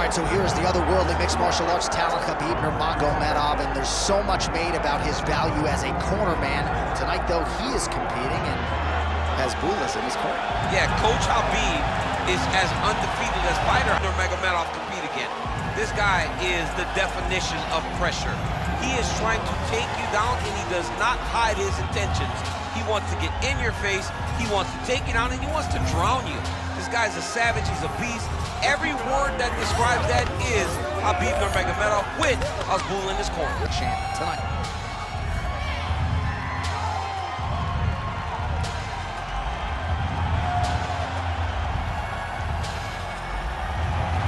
right, so here's the otherworldly mixed martial arts talent, Khabib Nurmagomedov, and there's so much made about his value as a corner man. Tonight, though, he is competing and has Bulas in his corner. Yeah, Coach Habib is as undefeated as fighter Nurmagomedov compete again. This guy is the definition of pressure. He is trying to take you down, and he does not hide his intentions. He wants to get in your face, he wants to take you down, and he wants to drown you. This guy's a savage, he's a beast. Every word that describes that is Khabib Nurmagomedov with Abdul in his corner. Champ tonight.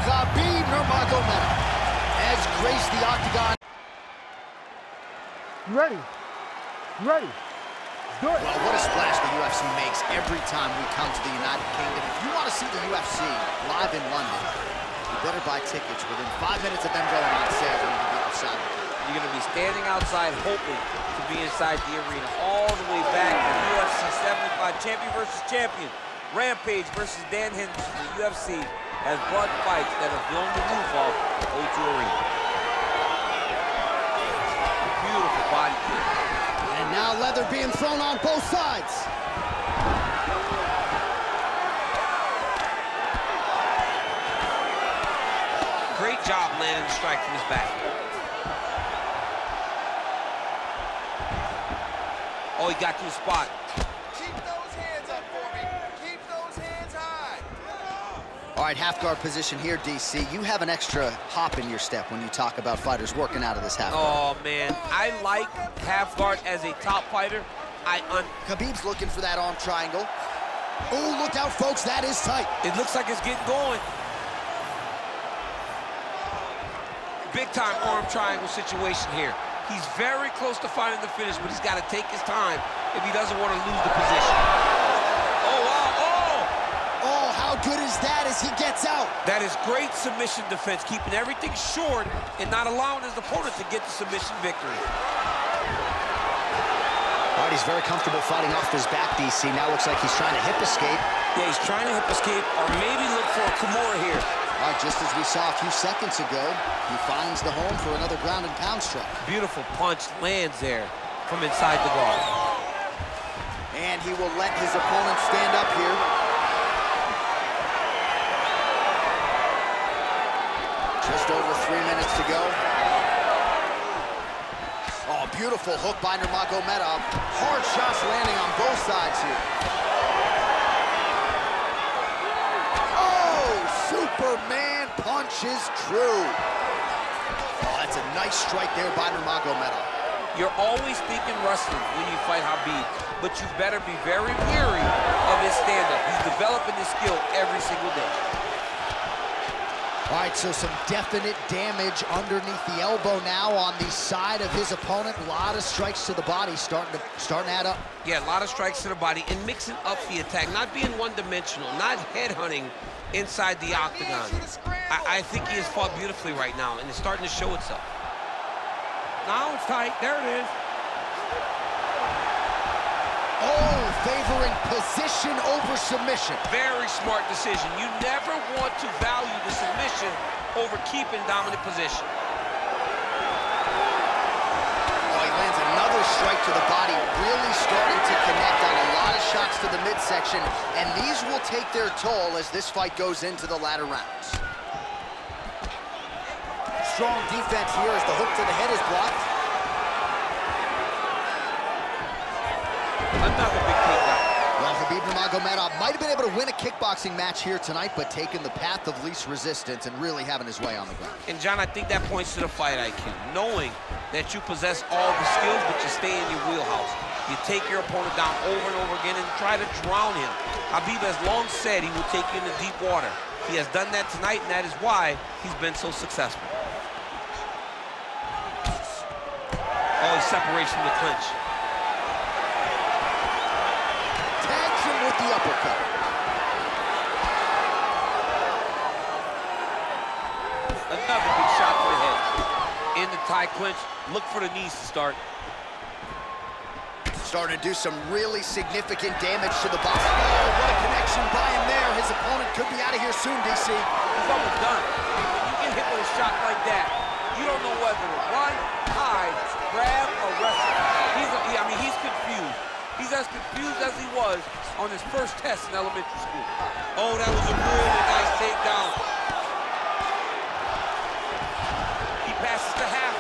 Khabib Nurmagomedov has graced the octagon. You ready? You ready? Good. Well, what a splash the UFC makes every time we come to the United Kingdom. If you want to see the UFC live in London, you better buy tickets within 5 minutes of them going on sale when you be outside. You're going to be standing outside hoping to be inside the arena all the way back to UFC 75 champion versus champion. Rampage versus Dan Henderson. The UFC has brought fights that have blown the roof off O2 Arena. Beautiful body kick. And now leather being thrown on both sides. Great job landing the strike from his back. Oh, he got to the spot. Keep those hands up for me. Keep those hands high. All right, half guard position here, DC. You have an extra hop in your step when you talk about fighters working out of this half guard. Oh, man. I like half guard as a top fighter. Khabib's looking for that arm triangle. Oh, look out, folks. That is tight. It looks like it's getting going. Big-time arm triangle situation here. He's very close to finding the finish, but he's got to take his time if he doesn't want to lose the position. Oh, wow. Oh, how good is that as he gets out? That is great submission defense, keeping everything short and not allowing his opponent to get the submission victory. All right, he's very comfortable fighting off his back, DC. Now looks like he's trying to hip escape. Yeah, he's trying to hip escape or maybe look for a Kimura here. All right, just as we saw a few seconds ago, he finds the home for another ground and pound strike. Beautiful punch lands there from inside the guard. And he will let his opponent stand up here. Just over 3 minutes to go. Oh, beautiful hook by Nurmagomedov. Hard shots landing on both sides here. Oh, Superman punch is true. Oh, that's a nice strike there by Nurmagomedov. You're always thinking wrestling when you fight Khabib, but you better be very weary of his stand-up. He's developing his skill every single day. All right, so some definite damage underneath the elbow now on the side of his opponent. A lot of strikes to the body starting to add up. Yeah, a lot of strikes to the body and mixing up the attack, not being one-dimensional, not headhunting inside the octagon. I think he has fought beautifully right now, and it's starting to show itself. Now it's tight. There it is. Oh, favoring position over submission. Very smart decision. You never want to value the submission over keeping dominant position. Oh, he lands another strike to the body, really starting to connect on a lot of shots to the midsection, and these will take their toll as this fight goes into the latter rounds. Strong defense here as the hook to the head is blocked. Another big takedown. Well, Khabib Nurmagomedov might have been able to win a kickboxing match here tonight, but taking the path of least resistance and really having his way on the ground. And, John, I think that points to the fight IQ. Knowing that you possess all the skills, but you stay in your wheelhouse. You take your opponent down over and over again and try to drown him. Khabib has long said he will take you into deep water. He has done that tonight, and that is why he's been so successful. Oh, he separates from the clinch. Tags him with the uppercut. Another big shot to the head. In the tie clinch, look for the knees to start. Starting to do some really significant damage to the body. Oh, what a connection by him there. His opponent could be out of here soon, DC. He's almost done. You getting hit with a shot like that, you don't know whether to run, hide, grab, or wrestle. He's confused. He's as confused as he was on his first test in elementary school. Oh, that was a really nice takedown. He passes to half.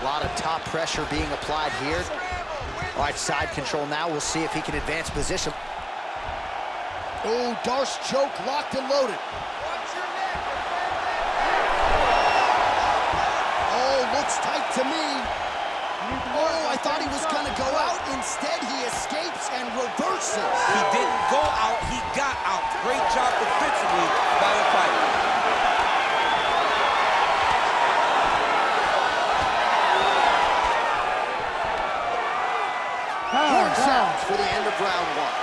A lot of top pressure being applied here. All right, side control now. We'll see if he can advance position. Oh, Darce choke, locked and loaded. Oh, looks tight to me. Oh, I thought he was gonna go out. Instead, he escapes and reverses. He didn't go out, he got out. Great job defensively by the fighter. Horn sounds for the end of round one.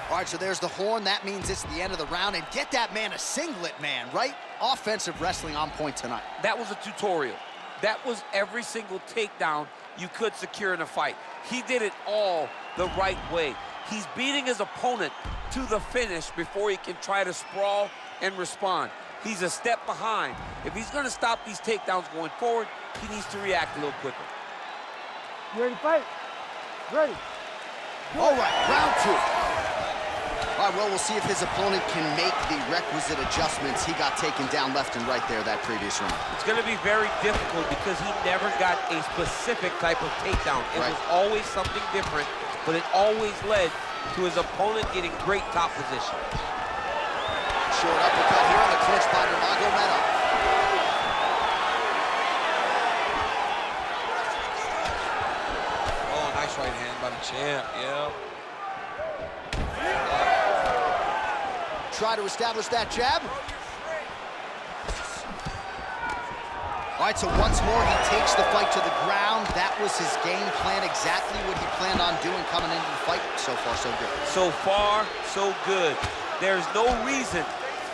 All right, so there's the horn. That means it's the end of the round. And get that man a singlet, man, right? Offensive wrestling on point tonight. That was a tutorial. That was every single takedown you could secure in a fight. He did it all the right way. He's beating his opponent to the finish before he can try to sprawl and respond. He's a step behind. If he's gonna stop these takedowns going forward, he needs to react a little quicker. You ready to fight? Ready. All right, round two. All right, well, we'll see if his opponent can make the requisite adjustments. He got taken down left and right there that previous round. It's going to be very difficult because he never got a specific type of takedown. It was always something different, but it always led to his opponent getting great top position. Short uppercut here on the clinch by Nurmagomedov. Oh, nice right hand by the champ, yeah. Try to establish that jab. All right, so once more, he takes the fight to the ground. That was his game plan, exactly what he planned on doing coming into the fight. So far, so good. So far, so good. There's no reason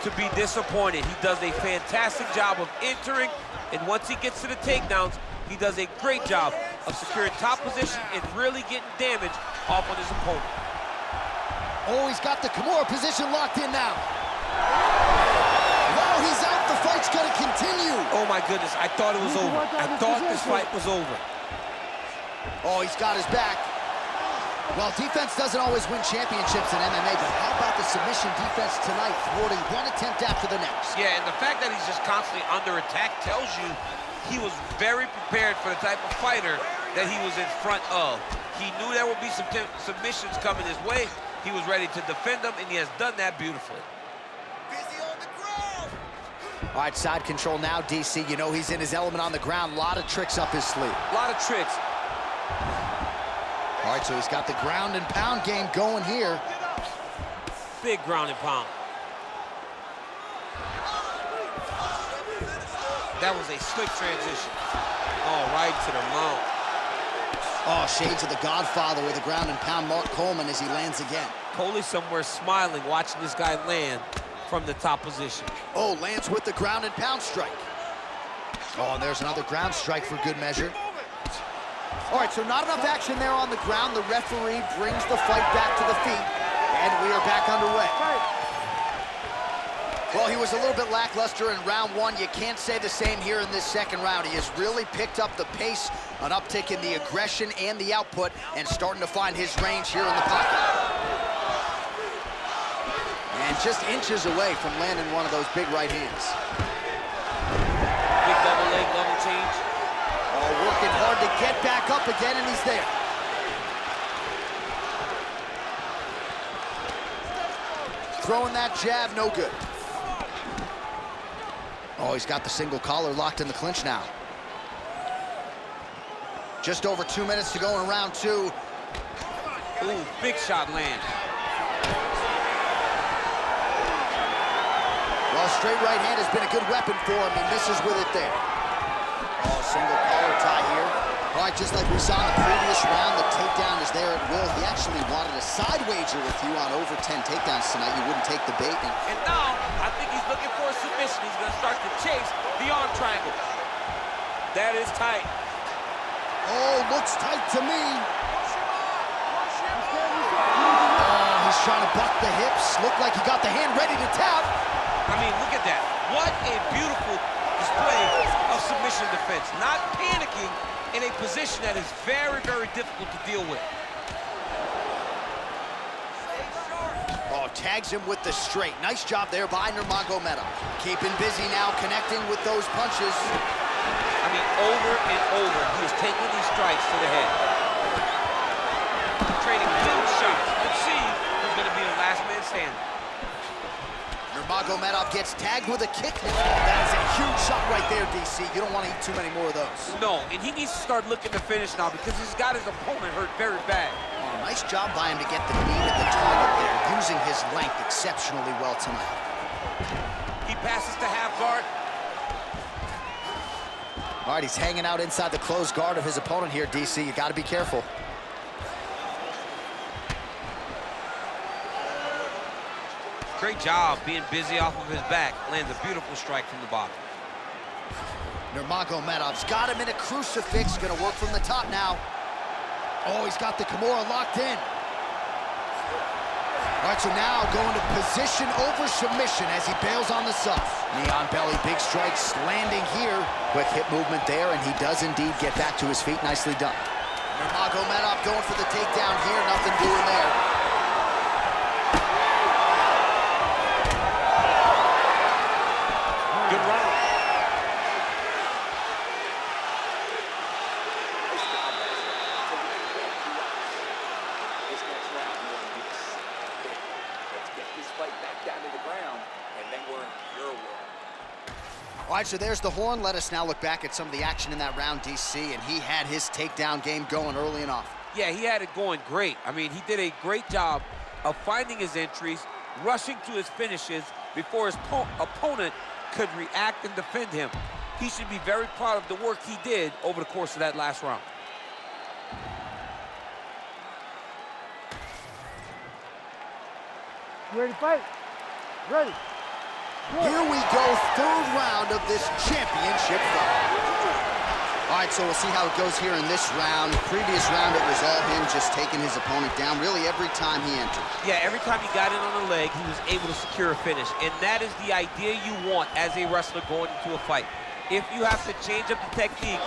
to be disappointed. He does a fantastic job of entering, and once he gets to the takedowns, he does a great job of securing top position and really getting damage off on his opponent. Oh, he's got the Kimura position locked in now. Wow, he's out. The fight's gonna continue. Oh my goodness, I thought it was over. I thought this fight was over. Oh, he's got his back. Well, defense doesn't always win championships in MMA, but how about the submission defense tonight, thwarting one attempt after the next? Yeah, and the fact that he's just constantly under attack tells you he was very prepared for the type of fighter that he was in front of. He knew there would be some submissions coming his way. He was ready to defend them, and he has done that beautifully. Busy on the ground. All right, side control now, DC. You know he's in his element on the ground. A lot of tricks up his sleeve. A lot of tricks. All right, so he's got the ground and pound game going here. Big ground and pound. That was a slick transition. Oh, right to the mount. Oh, shades of the Godfather with a ground and pound, Mark Coleman, as he lands again. Coley's somewhere smiling, watching this guy land from the top position. Oh, lands with the ground and pound strike. Oh, and there's another ground strike for good measure. All right, so not enough action there on the ground. The referee brings the fight back to the feet, and we are back underway. Well, he was a little bit lackluster in round one. You can't say the same here in this second round. He has really picked up the pace, an uptick in the aggression and the output, and starting to find his range here in the pocket. And just inches away from landing one of those big right hands. Big double leg, level change. Oh, working hard to get back up again, and he's there. Throwing that jab, no good. Oh, he's got the single collar locked in the clinch now. Just over 2 minutes to go in round two. Ooh, big shot land. Well, straight right hand has been a good weapon for him. He misses with it there. Oh, single collar tie here. All right, just like we saw in the previous round, the takedown is there at will. He actually wanted a side wager with you on over 10 takedowns tonight. You wouldn't take the bait. And now, I think he's looking for a submission. He's going to start to chase The arm triangle. That is tight. Oh, looks tight to me. Oh, he's trying to buck the hips. Looked like he got the hand ready to tap. I mean, look at that. What a beautiful display of submission defense. Not panicking in a position that is very, very difficult to deal with. Oh, tags him with the straight. Nice job there by Nurmagomedov. Keeping busy now, connecting with those punches. I mean, over and over, he is taking these strikes to the head. Trading huge shots. Let's see who's going to be the last man standing. Nurmagomedov gets tagged with a kick. That is a huge shot right there, DC. You don't want to eat too many more of those. No, and he needs to start looking to finish now because he's got his opponent hurt very bad. Oh, nice job by him to get the knee to the target there, using his length exceptionally well tonight. He passes to half guard. All right, he's hanging out inside the closed guard of his opponent here, DC. You got to be careful. Great job being busy off of his back. Lands a beautiful strike from the bottom. Nurmagomedov's got him in a crucifix. Gonna work from the top now. Oh, he's got the Kimura locked in. All right, so now going to position over submission as he bails on the sub. Knee on belly, big strikes landing here. Quick hip movement there, and he does indeed get back to his feet. Nicely done. Nurmagomedov going for the takedown here. Nothing doing there. Good round. This next round, you want to be stick. Let's get this fight back down to the ground, and then we're in your world. All right, so there's the horn. Let us now look back at some of the action in that round, DC, and he had his takedown game going early and often. Yeah, he had it going great. I mean, he did a great job of finding his entries, rushing to his finishes before his opponent could react and defend him. He should be very proud of the work he did over the course of that last round. You ready to fight? Ready. Here we go, third round of this championship fight. All right, so we'll see how it goes here in this round. Previous round, it was all him just taking his opponent down really every time he entered. Yeah, every time he got in on the leg, he was able to secure a finish. And that is the idea you want as a wrestler going into a fight. If you have to change up the technique,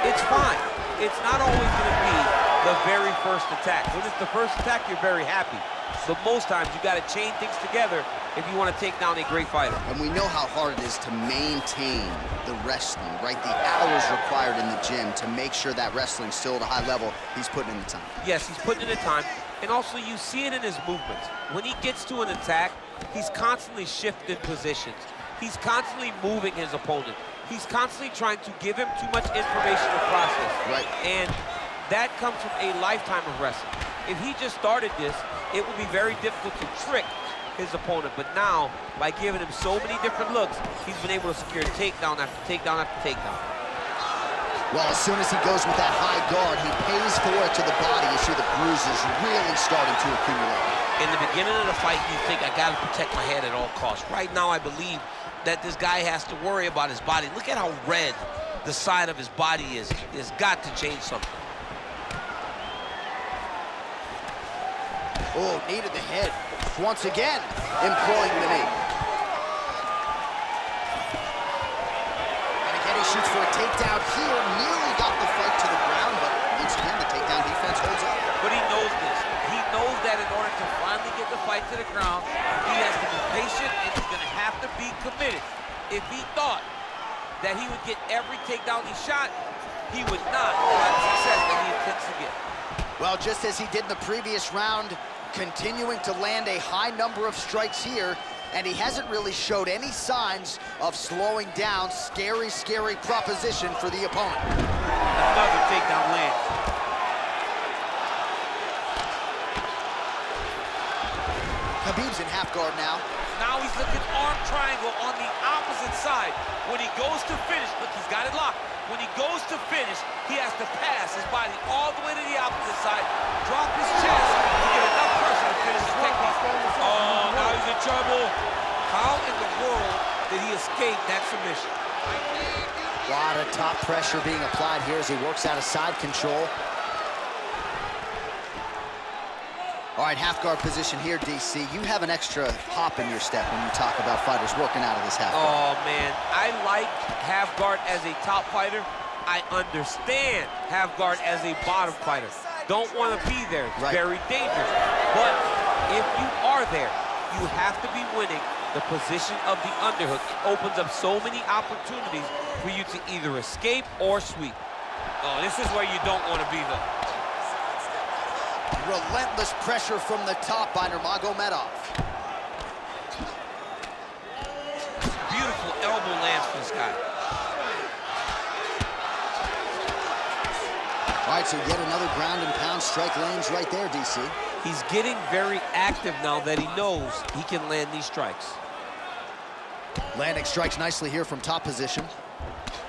it's fine. It's not always going to be the very first attack. When it's the first attack, you're very happy. But most times, you got to chain things together if you want to take down a great fighter. And we know how hard it is to maintain the wrestling, right? The hours required in the gym to make sure that wrestling's still at a high level. He's putting in the time. Yes, he's putting in the time. And also, you see it in his movements. When he gets to an attack, he's constantly shifting positions. He's constantly moving his opponent. He's constantly trying to give him too much information to process. Right. And that comes from a lifetime of wrestling. If he just started this, it would be very difficult to trick his opponent. But now, by giving him so many different looks, he's been able to secure takedown after takedown after takedown. Well, as soon as he goes with that high guard, he pays for it to the body. You see the bruises really starting to accumulate. In the beginning of the fight, you think, I got to protect my head at all costs. Right now, I believe that this guy has to worry about his body. Look at how red the side of his body is. He has got to change something. Oh, knee to the head. Once again, employing the knee. And again, he shoots for a takedown here. Nearly got the fight to the ground, but once again, the takedown defense holds up. But he knows this. He knows that in order to finally get the fight to the ground, he has to be patient and he's going to have to be committed. If he thought that he would get every takedown he shot, he would not have the success that he intends to get. Well, just as he did in the previous round, continuing to land a high number of strikes here, and he hasn't really showed any signs of slowing down. Scary, scary proposition for the opponent. Another takedown lands. Khabib's in half guard now. Now he's looking arm triangle on the opposite side. When he goes to finish, look, he's got it locked. When he goes to finish, he has to pass his body all the way to the opposite side, drop his chest to get enough pressure to finish the technique. Oh, now he's in trouble. How in the world did he escape that submission? A lot of top pressure being applied here as he works out of side control. All right, half guard position here, DC. You have an extra hop in your step when you talk about fighters working out of this half guard. Oh, man, I like half guard as a top fighter. I understand half guard as a bottom fighter. Don't want to be there. It's very dangerous. But if you are there, you have to be winning the position of the underhook. It opens up so many opportunities for you to either escape or sweep. Oh, this is where you don't want to be, though. Relentless pressure from the top by Nurmagomedov. Beautiful elbow lands for this guy. All right, so yet another ground and pound strike lands right there, DC. He's getting very active now that he knows he can land these strikes. Landing strikes nicely here from top position.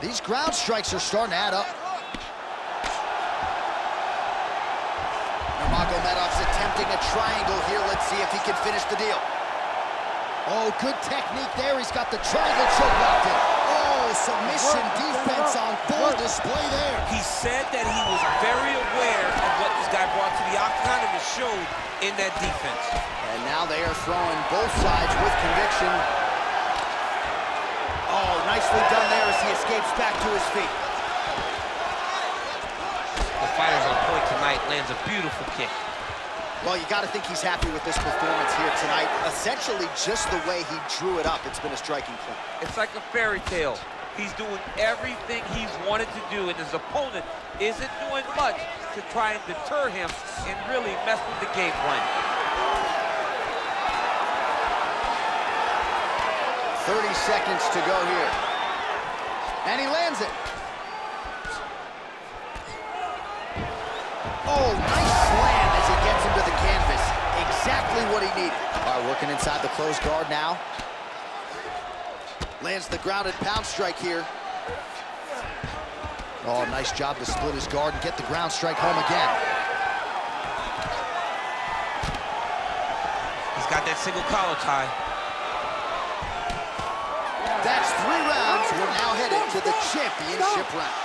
These ground strikes are starting to add up. Nurmagomedov's attempting a triangle here. Let's see if he can finish the deal. Oh, good technique there. He's got the triangle choke locked in. Oh, submission defense on full display there. He said that he was very aware of what this guy brought to the octagon, and it showed in that defense. And now they are throwing both sides with conviction. Oh, nicely done there as he escapes back to his feet. The fighter's on point tonight, lands a beautiful kick. Well, you got to think he's happy with this performance here tonight. Essentially, just the way he drew it up, it's been a striking clip. It's like a fairy tale. He's doing everything he's wanted to do, and his opponent isn't doing much to try and deter him and really mess with the game plan. 30 seconds to go here. And he lands it. Oh, nice slam as he gets him to the canvas. Exactly what he needed. All right, working inside the closed guard now. Lands the ground and pound strike here. Oh, nice job to split his guard and get the ground strike home again. He's got that single collar tie. That's 3 rounds. We're now headed to the championship rounds.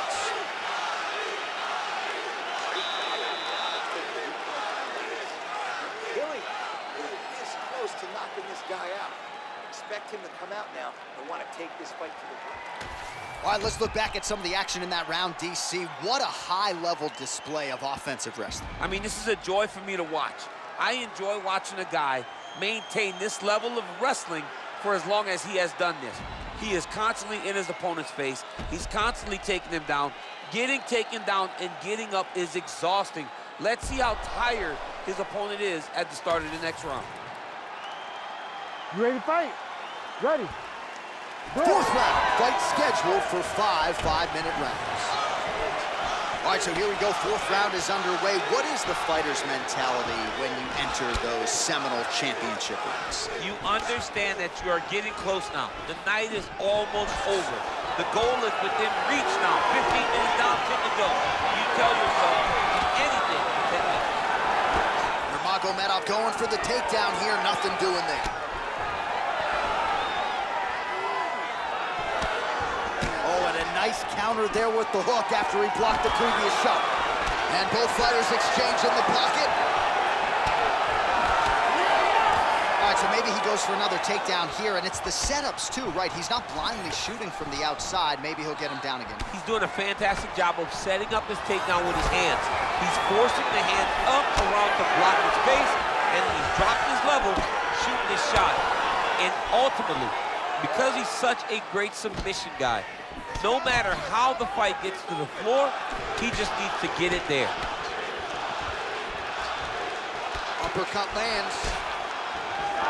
To knocking this guy out. Expect him to come out now and want to take this fight to the ground. All right, let's look back at some of the action in that round, DC. What a high-level display of offensive wrestling. I mean, this is a joy for me to watch. I enjoy watching a guy maintain this level of wrestling for as long as he has done this. He is constantly in his opponent's face. He's constantly taking him down. Getting taken down and getting up is exhausting. Let's see how tired his opponent is at the start of the next round. You ready to fight? Ready. Go. 4th round, fight scheduled for 5 5-minute rounds. All right, so here we go. 4th round is underway. What is the fighter's mentality when you enter those seminal championship rounds? You understand that you are getting close now. The night is almost over. The goal is within reach now. 15 minutes down, 10 to go. You tell yourself anything to win. Nurmagomedov going for the takedown here. Nothing doing there. Nice counter there with the hook after he blocked the previous shot. And both fighters exchange in the pocket. All right, so maybe he goes for another takedown here, and it's the setups too, right? He's not blindly shooting from the outside. Maybe he'll get him down again. He's doing a fantastic job of setting up his takedown with his hands. He's forcing the hands up around to block his face, and he's dropping his level, shooting his shot. And ultimately, because he's such a great submission guy, no matter how the fight gets to the floor, he just needs to get it there. Uppercut lands.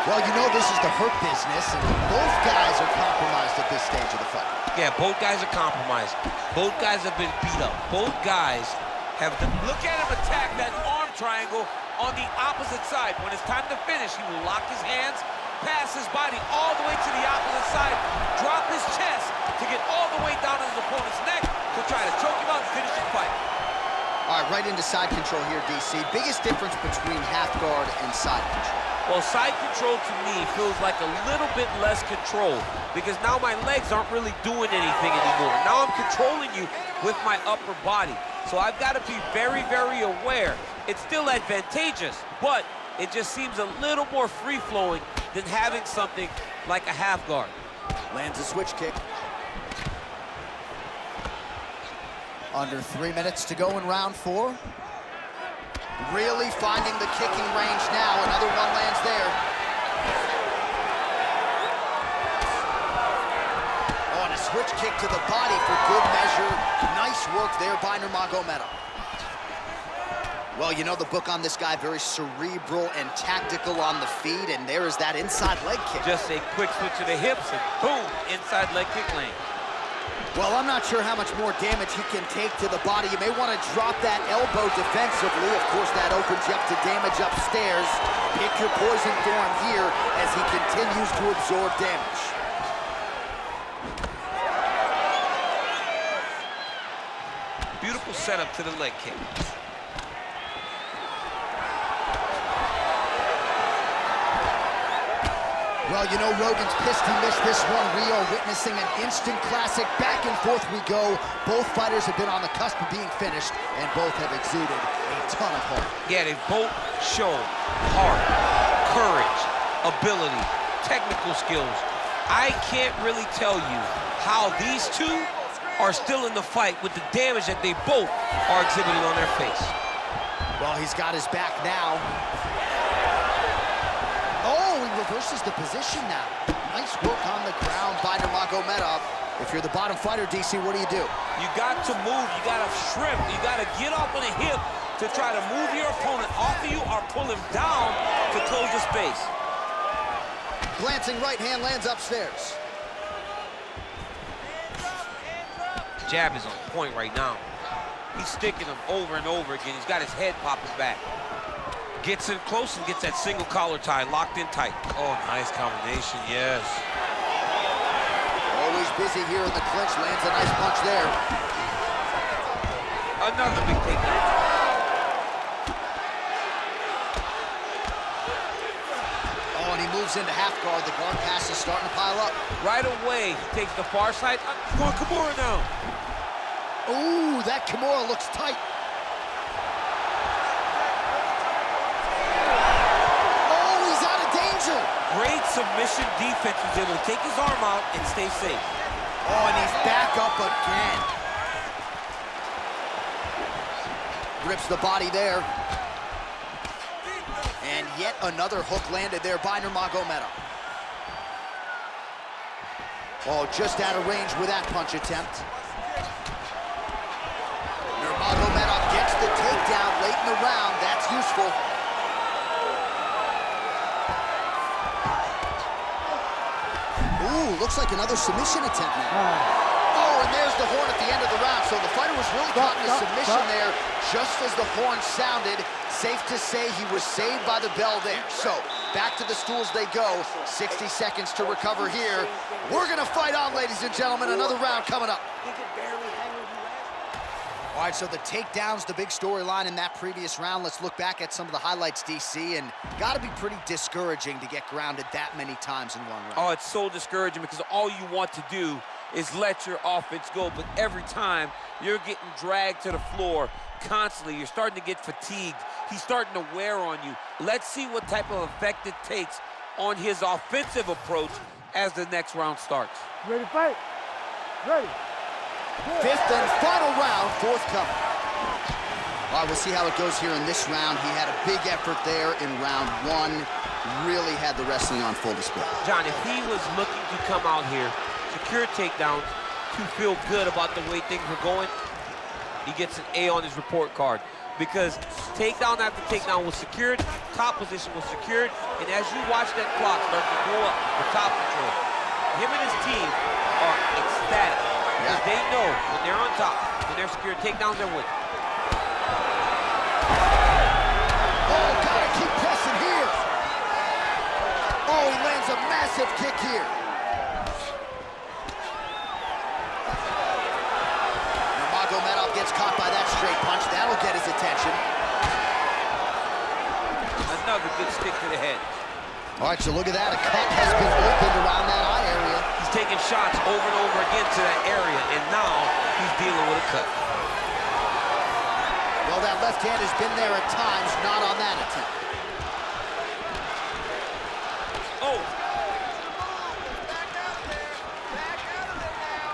Well, you know this is the hurt business, and both guys are compromised at this stage of the fight. Yeah, both guys are compromised. Both guys have been beat up. Both guys have done. Look at him attack that arm triangle on the opposite side. When it's time to finish, he will lock his hands, pass his body all the way to the opposite side, drop his chest to get all the way down to his opponent's neck to try to choke him out and finish the fight. All right, right into side control here, DC. Biggest difference between half guard and side control? Well, side control to me feels like a little bit less control because now my legs aren't really doing anything anymore. Now I'm controlling you with my upper body. So I've got to be very, very aware. It's still advantageous, but it just seems a little more free-flowing than having something like a half guard. Lands a switch kick. Under 3 minutes to go in round 4. Really finding the kicking range now. Another one lands there. Oh, and a switch kick to the body for good measure. Nice work there by Nurmagomedov. Well, you know the book on this guy, very cerebral and tactical on the feet, and there is that inside leg kick. Just a quick switch to the hips and boom, inside leg kick lane. Well, I'm not sure how much more damage he can take to the body. You may want to drop that elbow defensively. Of course, that opens you up to damage upstairs. Pick your poison for him here as he continues to absorb damage. Beautiful setup to the leg kick. Well, you know, Rogan's pissed he missed this one. We are witnessing an instant classic. Back and forth we go. Both fighters have been on the cusp of being finished, and both have exuded a ton of heart. Yeah, they both show heart, courage, ability, technical skills. I can't really tell you how these two are still in the fight with the damage that they both are exhibiting on their face. Well, he's got his back now. Oh, he reverses the position now. Nice work on the ground by Nurmagomedov. If you're the bottom fighter, DC, what do? You got to move, you got to shrimp, you got to get off on a hip to try to move your opponent off of you or pull him down to close the space. Glancing right hand lands upstairs. Jab is on point right now. He's sticking him over and over again. He's got his head popping back. Gets in close and gets that single collar tie locked in tight. Oh, nice combination, yes. Always busy here in the clinch, lands a nice punch there. Another big takedown. Oh, and he moves into half guard. The guard pass is starting to pile up. Right away, he takes the far side. Come on, Kimura now. Ooh, that Kimura looks tight. Great submission defense. He's able to take his arm out and stay safe. Oh, and he's back up again. Rips the body there. And yet another hook landed there by Nurmagomedov. Oh, just out of range with that punch attempt. Nurmagomedov gets the takedown late in the round. That's useful. Ooh, looks like another submission attempt now. Oh, and there's the horn at the end of the round. So the fighter was really caught in a submission there just as the horn sounded. Safe to say he was saved by the bell there. So back to the stools they go. 60 seconds to recover here. We're going to fight on, ladies and gentlemen. Another round coming up. All right, so the takedown's the big storyline in that previous round. Let's look back at some of the highlights, DC, and got to be pretty discouraging to get grounded that many times in one round. Oh, it's so discouraging because all you want to do is let your offense go, but every time you're getting dragged to the floor constantly. You're starting to get fatigued. He's starting to wear on you. Let's see what type of effect it takes on his offensive approach as the next round starts. Ready to fight? Ready. Fifth and final round, forthcoming. All right, we'll see how it goes here in this round. He had a big effort there in round 1. Really had the wrestling on full display. John, if he was looking to come out here, secure takedowns, to feel good about the way things were going, he gets an A on his report card. Because takedown after takedown was secured, top position was secured, and as you watch that clock start to go up for top control, him and his team are ecstatic. Because they know when they're on top, when they're secured takedowns, they're winning. Oh, gotta keep pressing here. Oh, he lands a massive kick here. Nurmagomedov gets caught by that straight punch. That'll get his attention. Another good stick to the head. All right, so look at that. A cut has been opened around that eye area. He's taking shots over and over again to that area, and now he's dealing with a cut. Well, that left hand has been there at times, not on that attempt. Oh! Back out of there. Back out of there now.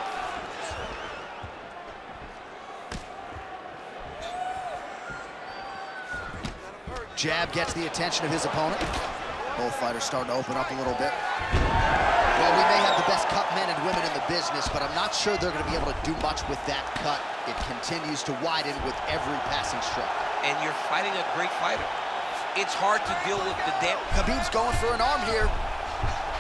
Jab gets the attention of his opponent. Both fighters starting to open up a little bit. Well, we may have the best cut men and women in the business, but I'm not sure they're going to be able to do much with that cut. It continues to widen with every passing stroke. And you're fighting a great fighter. It's hard to deal with the damage. Khabib's going for an arm here.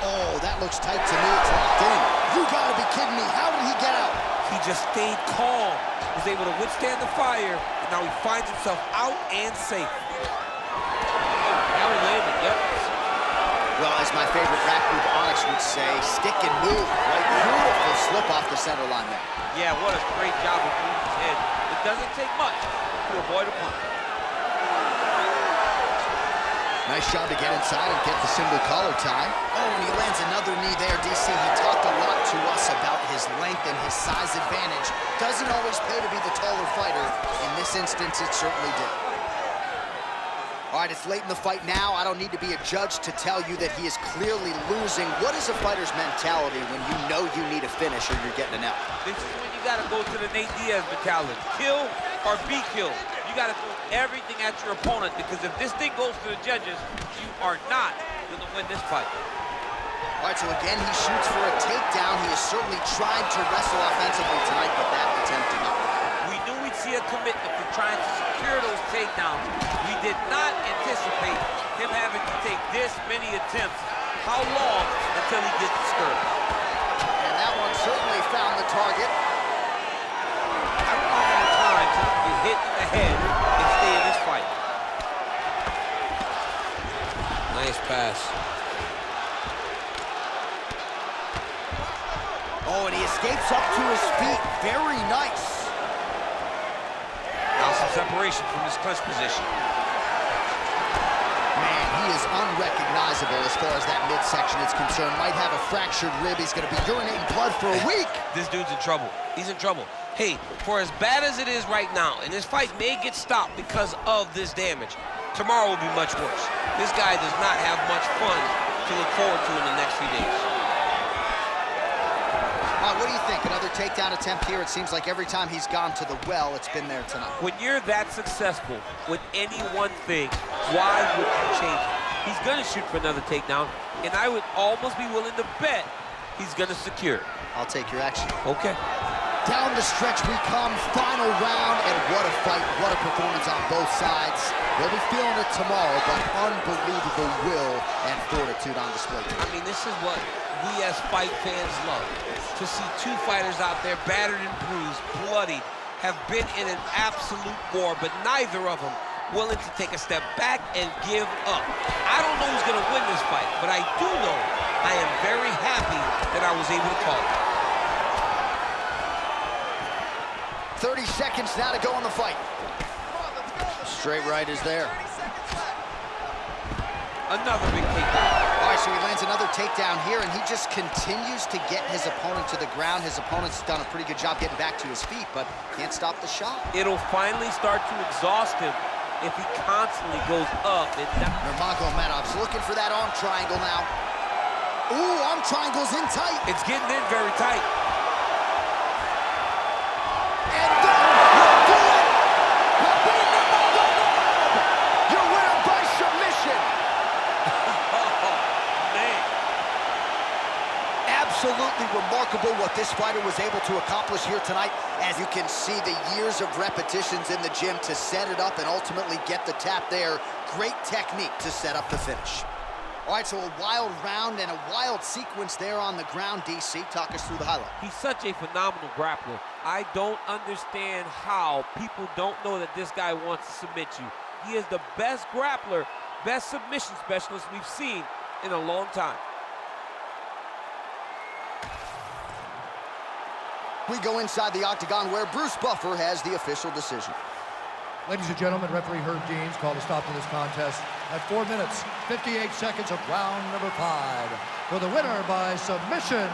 Oh, that looks tight to me. It's locked in. You gotta be kidding me. How did he get out? He just stayed calm, was able to withstand the fire, and now he finds himself out and safe. Now he landed, yep. Well, as my favorite rap group Onyx would say, stick and move. Right, beautiful slip off the center line there. Yeah, what a great job of moving his head. It doesn't take much to avoid a punch. Nice job to get inside and get the single collar tie. Oh, and he lands another knee there, DC. He talked a lot to us about his length and his size advantage. Doesn't always pay to be the taller fighter. In this instance, it certainly did. All right, it's late in the fight now. I don't need to be a judge to tell you that he is clearly losing. What is a fighter's mentality when you know you need a finish or you're getting an L? This is when you gotta go to the Nate Diaz mentality. Kill or be killed. You gotta throw everything at your opponent, because if this thing goes to the judges, you are not gonna win this fight. All right, so again, he shoots for a takedown. He has certainly tried to wrestle offensively tonight, but that attempt did not work. We knew we'd see a commitment to trying to secure those takedowns. We did not anticipate him having to take this many attempts. How long until he gets discouraged? And that one certainly found the target. I don't know how many times he can get hit in the head and stay in this fight. Nice pass. Oh, and he escapes up to his feet. Very nice. Now some separation from his clinch position. Man, he is unrecognizable as far as that midsection is concerned. Might have a fractured rib. He's going to be urinating blood for a week. This dude's in trouble. He's in trouble. Hey, for as bad as it is right now, and this fight may get stopped because of this damage, tomorrow will be much worse. This guy does not have much fun to look forward to in the next few days. What do you think? Another takedown attempt here. It seems like every time he's gone to the well, it's been there tonight. When you're that successful with any one thing, why would you change it? He's going to shoot for another takedown, and I would almost be willing to bet he's going to secure it. I'll take your action. Okay. Down the stretch we come, final round, and what a fight, what a performance on both sides. We'll be feeling it tomorrow, but unbelievable will and fortitude on display. I mean, this is what we as fight fans love. To see two fighters out there battered and bruised, bloodied, have been in an absolute war, but neither of them willing to take a step back and give up. I don't know who's going to win this fight, but I do know I am very happy that I was able to call it. 30 seconds now to go in the fight. Straight right is there. Another big takedown. All right, so he lands another takedown here, and he just continues to get his opponent to the ground. His opponent's done a pretty good job getting back to his feet, but can't stop the shot. It'll finally start to exhaust him if he constantly goes up and down. Nurmagomedov's looking for that arm triangle now. Ooh, arm triangle's in tight. It's getting in very tight. And that will do it. Khabib Nurmagomedov, your winner by submission. Man. Absolutely remarkable what this fighter was able to accomplish here tonight. As you can see, the years of repetitions in the gym to set it up and ultimately get the tap there. Great technique to set up the finish. All right, so a wild round and a wild sequence there on the ground. DC, talk us through the highlight. He's such a phenomenal grappler. I don't understand how people don't know that this guy wants to submit you. He is the best grappler, best submission specialist we've seen in a long time. We go inside the octagon where Bruce Buffer has the official decision. Ladies and gentlemen, referee Herb Deans called a stop to this contest at 4 minutes, 58 seconds of round number 5. For the winner by submission,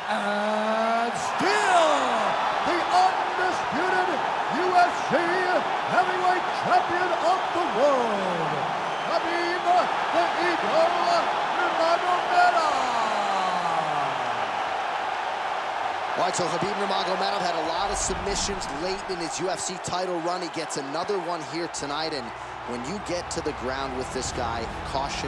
and still the undisputed UFC heavyweight champion of the world, Khabib the Eagle Nurmagomedov. All right, so Khabib Nurmagomedov had a lot of submissions late in his UFC title run. He gets another one here tonight, and when you get to the ground with this guy, caution.